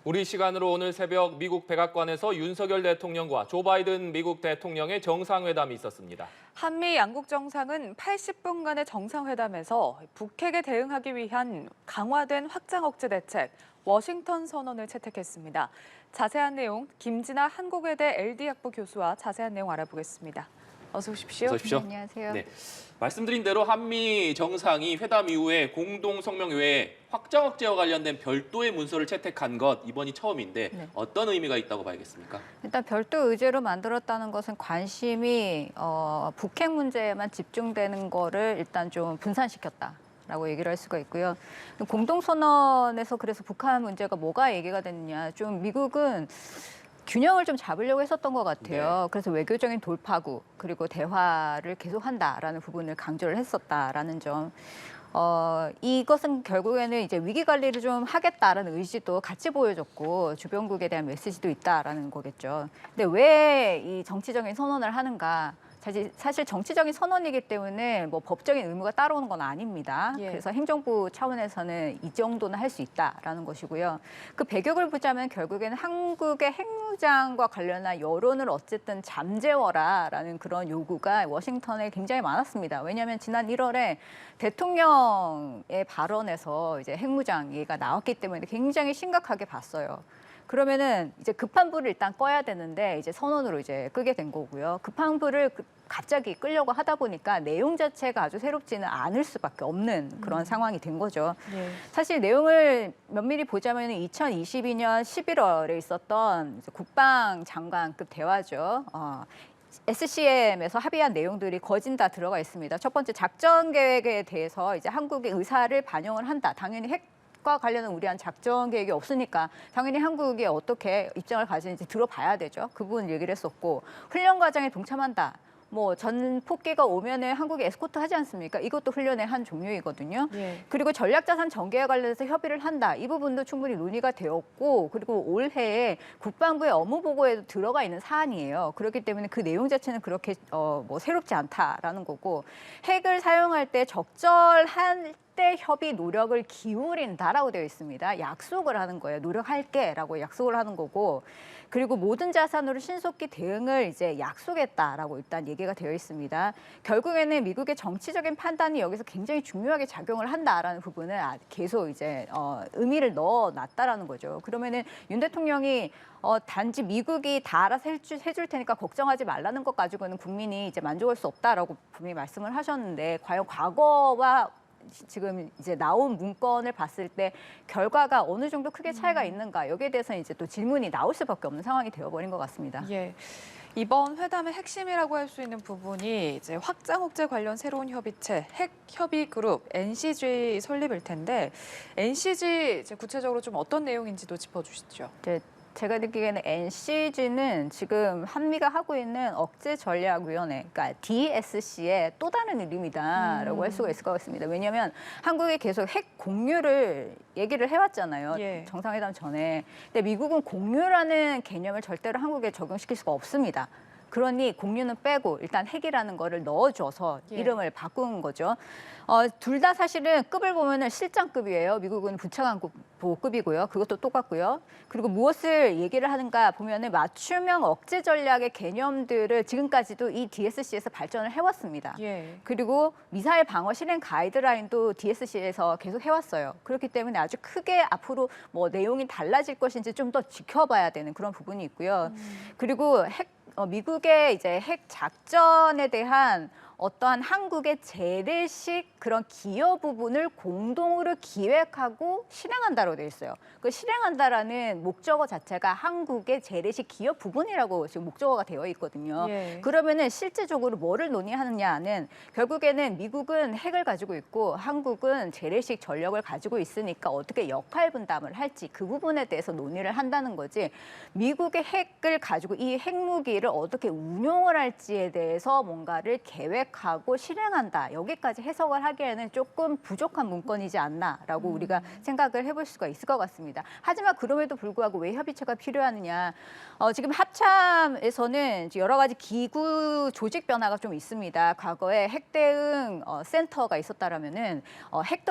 우리 시간으로 오늘 새벽 미국 백악관에서 윤석열 대통령과 조 바이든 미국 대통령의 정상회담이 있었습니다. 한미 양국 정상은 80분간의 정상회담에서 북핵에 대응하기 위한 강화된 확장 억제 대책, 워싱턴 선언을 채택했습니다. 자세한 내용 김진아 한국외대 LD학부 교수와 자세한 내용 알아보겠습니다. 어서 오십시오. 어서 오십시오. 네, 안녕하세요. 네, 말씀드린 대로 한미 정상이 회담 이후에 공동 성명 외에 확장 억제와 관련된 별도의 문서를 채택한 것 이번이 처음인데 네. 어떤 의미가 있다고 봐야겠습니까? 일단 별도 의제로 만들었다는 것은 관심이 북핵 문제에만 집중되는 거를 일단 좀 분산시켰다라고 얘기를 할 수가 있고요. 공동선언에서 그래서 북한 문제가 뭐가 얘기가 됐느냐. 좀 미국은 균형을 좀 잡으려고 했었던 것 같아요. 네. 그래서 외교적인 돌파구 그리고 대화를 계속한다라는 부분을 강조를 했었다라는 점. 이것은 결국에는 이제 위기 관리를 좀 하겠다라는 의지도 같이 보여줬고 주변국에 대한 메시지도 있다라는 거겠죠. 근데 왜 이 정치적인 선언을 하는가? 사실 정치적인 선언이기 때문에 뭐 법적인 의무가 따라오는 건 아닙니다. 예. 그래서 행정부 차원에서는 이 정도는 할 수 있다라는 것이고요. 그 배경을 보자면 결국에는 한국의 핵무장과 관련한 여론을 어쨌든 잠재워라라는 그런 요구가 워싱턴에 굉장히 많았습니다. 왜냐하면 지난 1월에 대통령의 발언에서 이제 핵무장 얘기가 나왔기 때문에 굉장히 심각하게 봤어요. 그러면은 이제 급한 불을 일단 꺼야 되는데 이제 선언으로 이제 끄게 된 거고요. 급한 불을 갑자기 끌려고 하다 보니까 내용 자체가 아주 새롭지는 않을 수밖에 없는 그런 상황이 된 거죠. 예. 사실 내용을 면밀히 보자면 2022년 11월에 있었던 이제 국방장관급 대화죠. SCM에서 합의한 내용들이 거진 다 들어가 있습니다. 첫 번째 작전 계획에 대해서 이제 한국의 의사를 반영을 한다. 당연히 핵과 관련은 우리한 작전 계획이 없으니까 당연히 한국이 어떻게 입장을 가지는지 들어봐야 되죠. 그 부분 얘기를 했었고 훈련 과정에 동참한다. 뭐 전폭기가 오면은 한국에 에스코트 하지 않습니까? 이것도 훈련의 한 종류이거든요. 예. 그리고 전략자산 전개와 관련해서 협의를 한다. 이 부분도 충분히 논의가 되었고 그리고 올해에 국방부의 업무 보고에도 들어가 있는 사안이에요. 그렇기 때문에 그 내용 자체는 그렇게 뭐 새롭지 않다라는 거고 핵을 사용할 때 적절한 때 협의 노력을 기울인다라고 되어 있습니다. 약속을 하는 거예요. 노력할게라고 약속을 하는 거고 그리고 모든 자산으로 신속히 대응을 이제 약속했다라고 일단 얘기가 되어 있습니다. 결국에는 미국의 정치적인 판단이 여기서 굉장히 중요하게 작용을 한다라는 부분을 계속 이제 의미를 넣어놨다라는 거죠. 그러면은 윤 대통령이 단지 미국이 다 알아서 해줄 테니까 걱정하지 말라는 것 가지고는 국민이 이제 만족할 수 없다라고 분명히 말씀을 하셨는데 과연 과거와 지금 이제 나온 문건을 봤을 때 결과가 어느 정도 크게 차이가 있는가 여기에 대해서는 이제 또 질문이 나올 수밖에 없는 상황이 되어버린 것 같습니다. 예. 이번 회담의 핵심이라고 할 수 있는 부분이 이제 확장 억제 관련 새로운 협의체 핵 협의 그룹 NCG 설립일 텐데 NCG 이제 구체적으로 좀 어떤 내용인지도 짚어주시죠. 이제 제가 느끼기에는 NCG는 지금 한미가 하고 있는 억제전략위원회, 그러니까 DSC의 또 다른 이름이다라고 할 수가 있을 것 같습니다. 왜냐하면 한국이 계속 핵 공유를 얘기를 해왔잖아요. 예. 정상회담 전에. 근데 미국은 공유라는 개념을 절대로 한국에 적용시킬 수가 없습니다. 그러니 공유는 빼고 일단 핵이라는 거를 넣어줘서 예. 이름을 바꾼 거죠. 둘 다 사실은 급을 보면은 실장급이에요. 미국은 부차관보급이고요. 그것도 똑같고요. 그리고 무엇을 얘기를 하는가 보면은 맞춤형 억제 전략의 개념들을 지금까지도 이 DSC에서 발전을 해왔습니다. 예. 그리고 미사일 방어 실행 가이드라인도 DSC에서 계속 해왔어요. 그렇기 때문에 아주 크게 앞으로 뭐 내용이 달라질 것인지 좀 더 지켜봐야 되는 그런 부분이 있고요. 그리고 미국의 이제 핵 작전에 대한 어떠한 한국의 재래식 그런 기여 부분을 공동으로 기획하고 실행한다로 되어 있어요. 그 실행한다라는 목적어 자체가 한국의 재래식 기여 부분이라고 지금 목적어가 되어 있거든요. 예. 그러면은 실제적으로 뭐를 논의하느냐는 결국에는 미국은 핵을 가지고 있고 한국은 재래식 전력을 가지고 있으니까 어떻게 역할 분담을 할지 그 부분에 대해서 논의를 한다는 거지. 미국의 핵을 가지고 이 핵무기를 어떻게 운용을 할지에 대해서 뭔가를 계획하고 실행한다. 여기까지 해석을 하기에는 조금 부족한 문건이지 않나라고 우리가 생각을 해볼 수가 있을 것 같습니다. 하지만 그럼에도 불구하고 왜 협의체가 필요하느냐. 지금 합참에서는 여러 가지 기구 조직 변화가 좀 있습니다. 과거에 핵 대응 센터가 있었다라면은 핵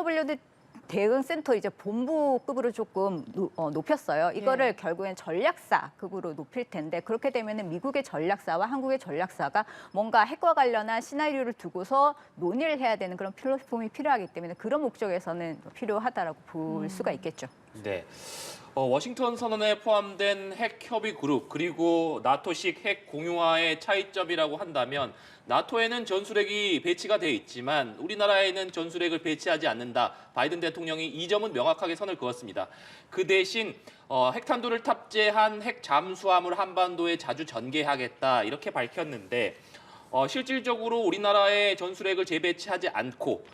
대응 센터 이제 본부급으로 조금 높였어요. 이거를 결국엔 전략사급으로 높일 텐데 그렇게 되면은 미국의 전략사와 한국의 전략사가 뭔가 핵과 관련한 시나리오를 두고서 논의를 해야 되는 그런 플랫폼이 필요하기 때문에 그런 목적에서는 필요하다라고 볼 수가 있겠죠. 네. 워싱턴 선언에 포함된 핵 협의 그룹 그리고 나토식 핵 공유화의 차이점이라고 한다면 나토에는 전술핵이 배치가 돼 있지만 우리나라에는 전술핵을 배치하지 않는다. 바이든 대통령이 이 점은 명확하게 선을 그었습니다. 그 대신 핵탄두를 탑재한 핵 잠수함을 한반도에 자주 전개하겠다 이렇게 밝혔는데 실질적으로 우리나라의 전술핵을 재배치하지 않고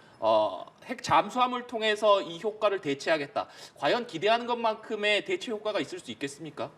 핵 잠수함을 통해서 이 효과를 대체하겠다. 과연 기대하는 것만큼의 대체 효과가 있을 수 있겠습니까?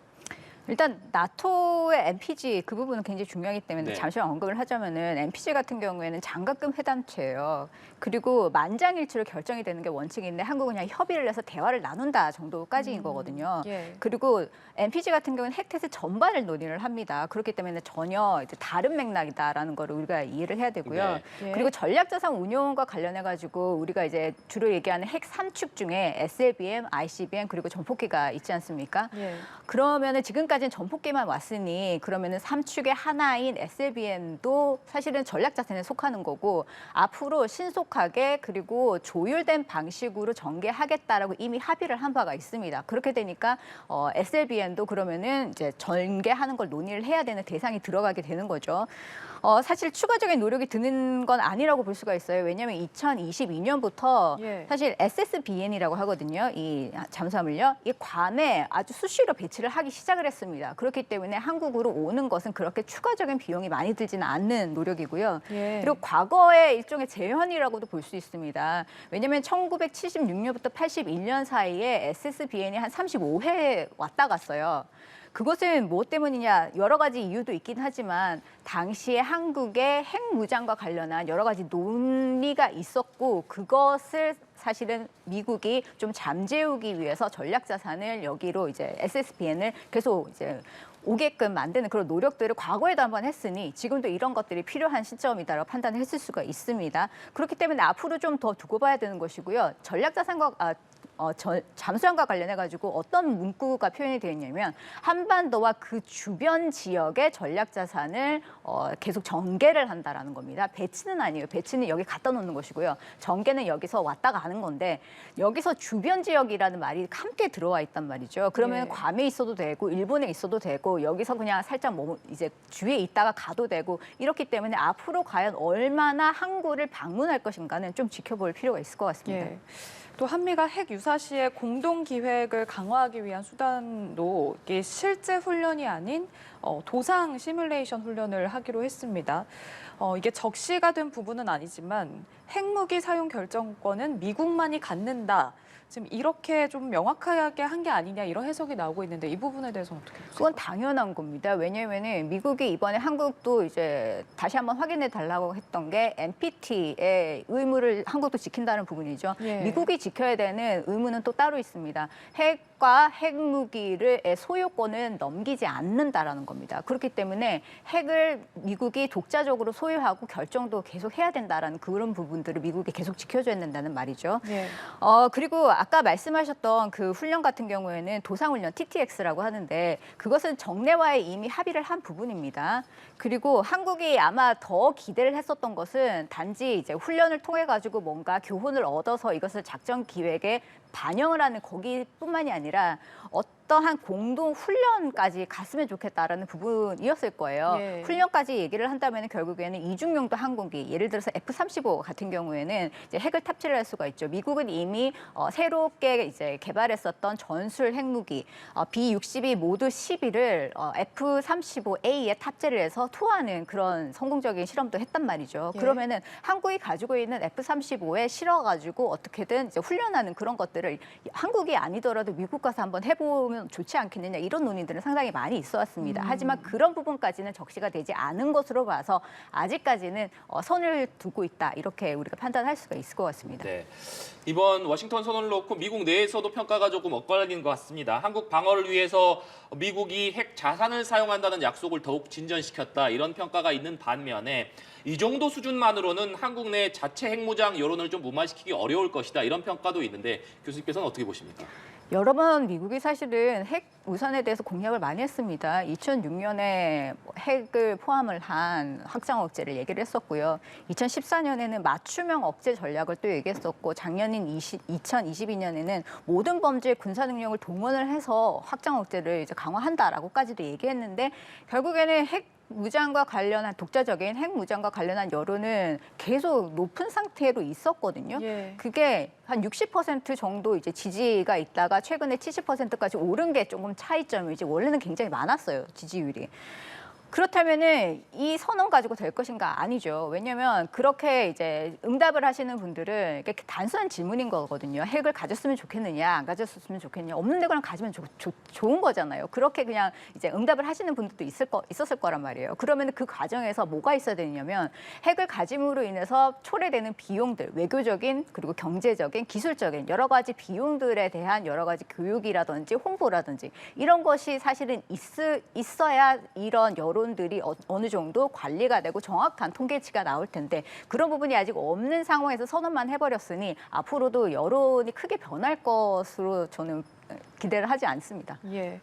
일단 나토의 NPG 그 부분은 굉장히 중요하기 때문에 네. 잠시만 언급을 하자면은 NPG 같은 경우에는 장갑금 회담체예요. 그리고 만장일치로 결정이 되는 게 원칙인데 한국은 그냥 협의를 해서 대화를 나눈다 정도까지인 거거든요. 예. 그리고 NPG 같은 경우는 핵태세 전반을 논의를 합니다. 그렇기 때문에 전혀 이제 다른 맥락이다라는 거를 우리가 이해를 해야 되고요. 네. 예. 그리고 전략자산 운용과 관련해 가지고 우리가 이제 주로 얘기하는 핵 3축 중에 SLBM, ICBM 그리고 전폭기가 있지 않습니까? 예. 그러면은 지금까지는 전폭기만 왔으니 그러면은 3축의 하나인 SLBM도 사실은 전략자산에 속하는 거고 앞으로 신속하게 그리고 조율된 방식으로 전개하겠다라고 이미 합의를 한 바가 있습니다. 그렇게 되니까 SLBM도 그러면은 이제 전개하는 걸 논의를 해야 되는 대상이 들어가게 되는 거죠. 사실 추가적인 노력이 드는 건 아니라고 볼 수가 있어요. 왜냐하면 2022년부터 예. 사실 SSBN이라고 하거든요. 이 잠수함을요. 이 괌에 아주 수시로 배치를 하기 시작을 했습니다. 그렇기 때문에 한국으로 오는 것은 그렇게 추가적인 비용이 많이 들지는 않는 노력이고요. 예. 그리고 과거의 일종의 재현이라고도 볼 수 있습니다. 왜냐하면 1976년부터 81년 사이에 SSBN이 한 35회 왔다 갔어요. 그것은 뭐 때문이냐 여러 가지 이유도 있긴 하지만 당시에 한국의 핵무장과 관련한 여러 가지 논의가 있었고 그것을 사실은 미국이 좀 잠재우기 위해서 전략자산을 여기로 이제 SSBN을 계속 이제 오게끔 만드는 그런 노력들을 과거에도 한번 했으니 지금도 이런 것들이 필요한 시점이다라고 판단을 했을 수가 있습니다. 그렇기 때문에 앞으로 좀 더 두고 봐야 되는 것이고요. 전략자산과 잠수함과 관련해 가지고 어떤 문구가 표현이 되어 있냐면 한반도와 그 주변 지역의 전략 자산을 계속 전개를 한다라는 겁니다. 배치는 아니에요. 배치는 여기 갖다 놓는 것이고요. 전개는 여기서 왔다 가는 건데 여기서 주변 지역이라는 말이 함께 들어와 있단 말이죠. 그러면 예. 괌에 있어도 되고 일본에 있어도 되고 여기서 그냥 살짝 이제 주위에 있다가 가도 되고 이렇기 때문에 앞으로 과연 얼마나 항구를 방문할 것인가는 좀 지켜볼 필요가 있을 것 같습니다. 예. 또 한미가 핵 유사시에 공동 기획을 강화하기 위한 수단도 이게 실제 훈련이 아닌 도상 시뮬레이션 훈련을 하기로 했습니다. 이게 적시가 된 부분은 아니지만 핵무기 사용 결정권은 미국만이 갖는다. 지금 이렇게 좀 명확하게 한 게 아니냐 이런 해석이 나오고 있는데 이 부분에 대해서는 어떻게 보세요? 그건 당연한 겁니다. 왜냐하면은 미국이 이번에 한국도 이제 다시 한번 확인해 달라고 했던 게 NPT의 의무를 한국도 지킨다는 부분이죠. 예. 미국이 지켜야 되는 의무는 또 따로 있습니다. 핵과 핵무기를 소유권은 넘기지 않는다라는 겁니다. 그렇기 때문에 핵을 미국이 독자적으로 소유하고 결정도 계속 해야 된다라는 그런 부분들을 미국이 계속 지켜줘야 된다는 말이죠. 예. 그리고 아까 말씀하셨던 그 훈련 같은 경우에는 도상훈련 TTX라고 하는데 그것은 정례와에 이미 합의를 한 부분입니다. 그리고 한국이 아마 더 기대를 했었던 것은 단지 이제 훈련을 통해 가지고 뭔가 교훈을 얻어서 이것을 작전 기획에 반영을 하는 거기뿐만이 아니라 어떠한 공동 훈련까지 갔으면 좋겠다라는 부분이었을 거예요. 예. 훈련까지 얘기를 한다면 결국에는 이중용도 항공기, 예를 들어서 F-35 같은 경우에는 이제 핵을 탑재를 할 수가 있죠. 미국은 이미 새롭게 이제 개발했었던 전술 핵무기 B-62 모두 12를 F-35A에 탑재를 해서 투하하는 그런 성공적인 실험도 했단 말이죠. 예. 그러면은 한국이 가지고 있는 F-35에 실어가지고 어떻게든 이제 훈련하는 그런 것들을 한국이 아니더라도 미국 가서 한번 해보면 해보면 좋지 않겠느냐 이런 논의들은 상당히 많이 있어 왔습니다. 하지만 그런 부분까지는 적시가 되지 않은 것으로 봐서 아직까지는 선을 두고 있다 이렇게 우리가 판단할 수가 있을 것 같습니다. 네. 이번 워싱턴 선언을 놓고 미국 내에서도 평가가 조금 엇갈린 것 같습니다. 한국 방어를 위해서 미국이 핵 자산을 사용한다는 약속을 더욱 진전시켰다 이런 평가가 있는 반면에 이 정도 수준만으로는 한국 내 자체 핵무장 여론을 좀 무마시키기 어려울 것이다 이런 평가도 있는데 교수님께서는 어떻게 보십니까? 여러 번 미국이 사실은 핵 우산에 대해서 공약을 많이 했습니다. 2006년에 핵을 포함을 한 확장 억제를 얘기를 했었고요. 2014년에는 맞춤형 억제 전략을 또 얘기했었고 작년인 2022년에는 모든 범죄의 군사 능력을 동원을 해서 확장 억제를 이제 강화한다라고까지도 얘기했는데 결국에는 핵 무장과 관련한 독자적인 핵 무장과 관련한 여론은 계속 높은 상태로 있었거든요. 예. 그게 한 60% 정도 이제 지지가 있다가 최근에 70%까지 오른 게 조금 차이점이지 원래는 굉장히 많았어요, 지지율이. 그렇다면은 이 선언 가지고 될 것인가 아니죠. 왜냐하면 그렇게 이제 응답을 하시는 분들은 이게 단순한 질문인 거거든요. 핵을 가졌으면 좋겠느냐, 안 가졌으면 좋겠냐. 없는데 그냥 가지면 좋은 거잖아요. 그렇게 그냥 이제 응답을 하시는 분들도 있었을 거란 말이에요. 그러면 그 과정에서 뭐가 있어야 되냐면 핵을 가짐으로 인해서 초래되는 비용들, 외교적인 그리고 경제적인, 기술적인 여러 가지 비용들에 대한 여러 가지 교육이라든지 홍보라든지 이런 것이 사실은 있어야 이런 여론들이 어느 정도 관리가 되고 정확한 통계치가 나올 텐데 그런 부분이 아직 없는 상황에서 선언만 해버렸으니 앞으로도 여론이 크게 변할 것으로 저는 기대를 하지 않습니다. 예.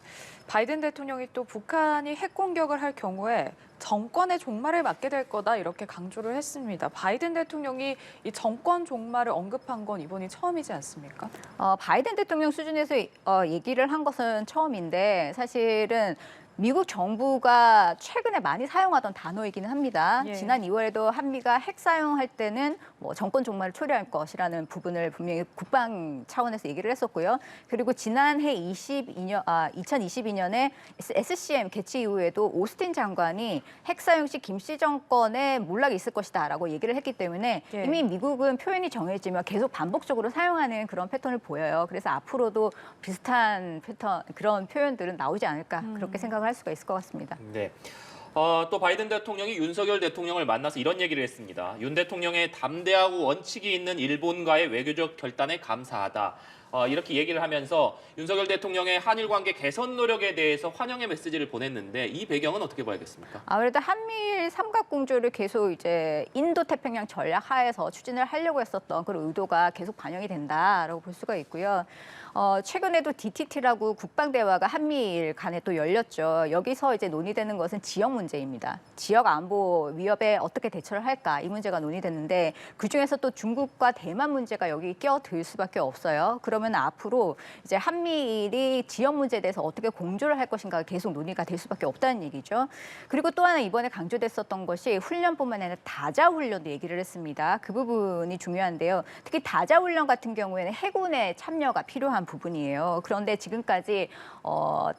바이든 대통령이 또 북한이 핵 공격을 할 경우에 정권의 종말을 맞게 될 거다 이렇게 강조를 했습니다. 바이든 대통령이 이 정권 종말을 언급한 건 이번이 처음이지 않습니까? 바이든 대통령 수준에서 얘기를 한 것은 처음인데 사실은 미국 정부가 최근에 많이 사용하던 단어이기는 합니다. 예. 지난 2월에도 한미가 핵 사용할 때는 뭐 정권 종말을 초래할 것이라는 부분을 분명히 국방 차원에서 얘기를 했었고요. 그리고 지난해 2022년에 SCM 개최 이후에도 오스틴 장관이 핵 사용 시 김씨 정권에 몰락이 있을 것이다라고 얘기를 했기 때문에 예. 이미 미국은 표현이 정해지면 계속 반복적으로 사용하는 그런 패턴을 보여요. 그래서 앞으로도 비슷한 패턴 그런 표현들은 나오지 않을까 그렇게 생각을 할 수가 있을 것 같습니다. 네. 또 바이든 대통령이 윤석열 대통령을 만나서 이런 얘기를 했습니다. 윤 대통령의 담대하고 원칙이 있는 일본과의 외교적 결단에 감사하다. 이렇게 얘기를 하면서 윤석열 대통령의 한일 관계 개선 노력에 대해서 환영의 메시지를 보냈는데 이 배경은 어떻게 봐야겠습니까? 아무래도 한미일 삼각공조를 계속 이제 인도 태평양 전략 하에서 추진을 하려고 했었던 그런 의도가 계속 반영이 된다라고 볼 수가 있고요. 최근에도 DTT라고 국방 대화가 한미일 간에 또 열렸죠. 여기서 이제 논의되는 것은 지역 문제입니다. 지역 안보 위협에 어떻게 대처를 할까 이 문제가 논의됐는데 그 중에서 또 중국과 대만 문제가 여기 끼어들 수밖에 없어요. 그러면 앞으로 이제 한미일이 지역 문제에 대해서 어떻게 공조를 할 것인가 계속 논의가 될 수밖에 없다는 얘기죠. 그리고 또 하나 이번에 강조됐었던 것이 훈련뿐만 아니라 다자 훈련도 얘기를 했습니다. 그 부분이 중요한데요. 특히 다자 훈련 같은 경우에는 해군의 참여가 필요한 부분이에요. 그런데 지금까지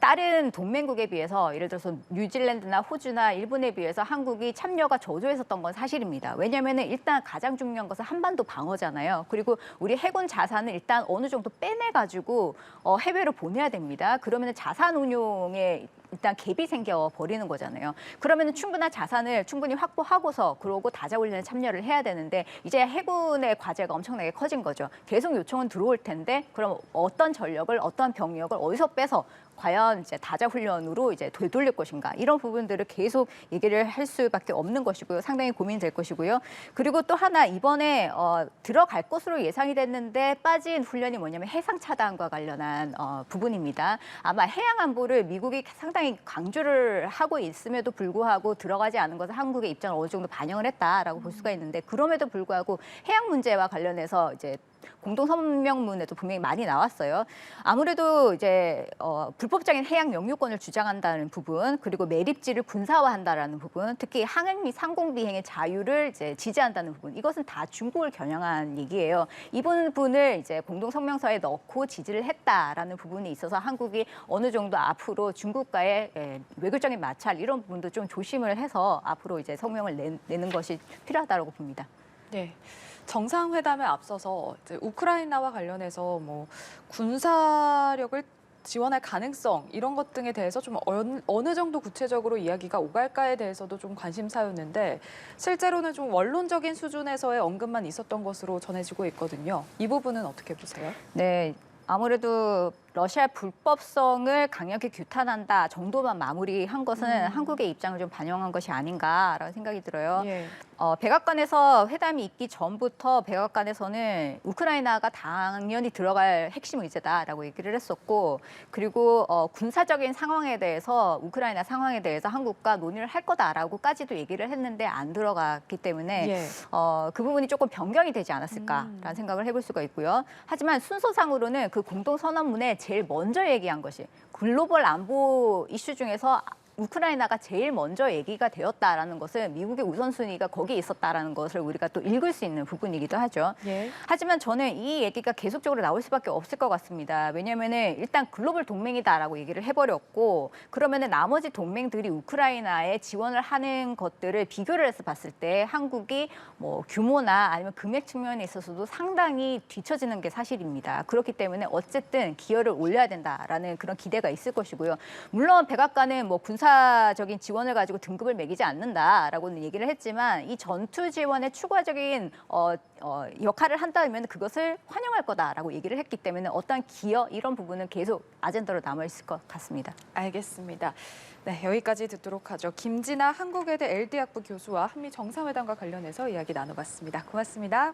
다른 동맹국에 비해서 예를 들어서 뉴질랜드나 호주나 일본에 비해서 한국이 참여가 저조했었던 건 사실입니다. 왜냐하면 일단 가장 중요한 것은 한반도 방어잖아요. 그리고 우리 해군 자산을 일단 어느 정도 빼내가지고 해외로 보내야 됩니다. 그러면 자산 운용에 일단 갭이 생겨 버리는 거잖아요. 그러면 충분한 자산을 충분히 확보하고서 그러고 다자훈련에 참여를 해야 되는데 이제 해군의 과제가 엄청나게 커진 거죠. 계속 요청은 들어올 텐데 그럼 어떤 전력을 어떤 병력을 어디서 빼서 과연 이제 다자훈련으로 이제 되돌릴 것인가 이런 부분들을 계속 얘기를 할 수밖에 없는 것이고요. 상당히 고민될 것이고요. 그리고 또 하나 이번에 들어갈 것으로 예상이 됐는데 빠진 훈련이 뭐냐면 해상 차단과 관련한 부분입니다. 아마 해양 안보를 미국이 상당히 강조를 하고 있음에도 불구하고 들어가지 않은 것은 한국의 입장을 어느 정도 반영을 했다라고 볼 수가 있는데 그럼에도 불구하고 해양 문제와 관련해서 이제 공동 성명문에도 분명히 많이 나왔어요. 아무래도 이제 불법적인 해양 영유권을 주장한다는 부분, 그리고 매립지를 군사화한다라는 부분, 특히 항행 및 상공 비행의 자유를 이제 지지한다는 부분, 이것은 다 중국을 겨냥한 얘기예요. 이 부분을 이제 공동 성명서에 넣고 지지를 했다라는 부분이 있어서 한국이 어느 정도 앞으로 중국과의 외교적인 마찰 이런 부분도 좀 조심을 해서 앞으로 이제 성명을 내는 것이 필요하다고 봅니다. 네. 정상회담에 앞서서 이제 우크라이나와 관련해서 뭐 군사력을 지원할 가능성 이런 것 등에 대해서 좀 어느 정도 구체적으로 이야기가 오갈까에 대해서도 좀 관심사였는데 실제로는 좀 원론적인 수준에서의 언급만 있었던 것으로 전해지고 있거든요. 이 부분은 어떻게 보세요? 네. 아무래도 러시아의 불법성을 강력히 규탄한다 정도만 마무리한 것은 한국의 입장을 좀 반영한 것이 아닌가라는 생각이 들어요. 예. 백악관에서 회담이 있기 전부터 백악관에서는 우크라이나가 당연히 들어갈 핵심 의제다라고 얘기를 했었고, 그리고 군사적인 상황에 대해서 우크라이나 상황에 대해서 한국과 논의를 할 거다라고까지도 얘기를 했는데 안 들어갔기 때문에 예. 그 부분이 조금 변경이 되지 않았을까라는 생각을 해볼 수가 있고요. 하지만 순서상으로는 그 공동선언문에 제일 먼저 얘기한 것이 글로벌 안보 이슈 중에서 우크라이나가 제일 먼저 얘기가 되었다라는 것은 미국의 우선순위가 거기에 있었다라는 것을 우리가 또 읽을 수 있는 부분이기도 하죠. 예. 하지만 저는 이 얘기가 계속적으로 나올 수밖에 없을 것 같습니다. 왜냐하면은 일단 글로벌 동맹이다라고 얘기를 해버렸고, 그러면은 나머지 동맹들이 우크라이나에 지원을 하는 것들을 비교를 해서 봤을 때 한국이 뭐 규모나 아니면 금액 측면에 있어서도 상당히 뒤처지는 게 사실입니다. 그렇기 때문에 어쨌든 기여를 올려야 된다라는 그런 기대가 있을 것이고요. 물론 백악관은 뭐 군사적인 지원을 가지고 등급을 매기지 않는다라고는 얘기를 했지만 이 전투 지원의 추가적인 역할을 한다면 그것을 환영할 거다라고 얘기를 했기 때문에 어떤 기여 이런 부분은 계속 아젠다로 남아 있을 것 같습니다. 알겠습니다. 네, 여기까지 듣도록 하죠. 김진아 한국외대 LD학부 교수와 한미 정상회담과 관련해서 이야기 나눠봤습니다. 고맙습니다.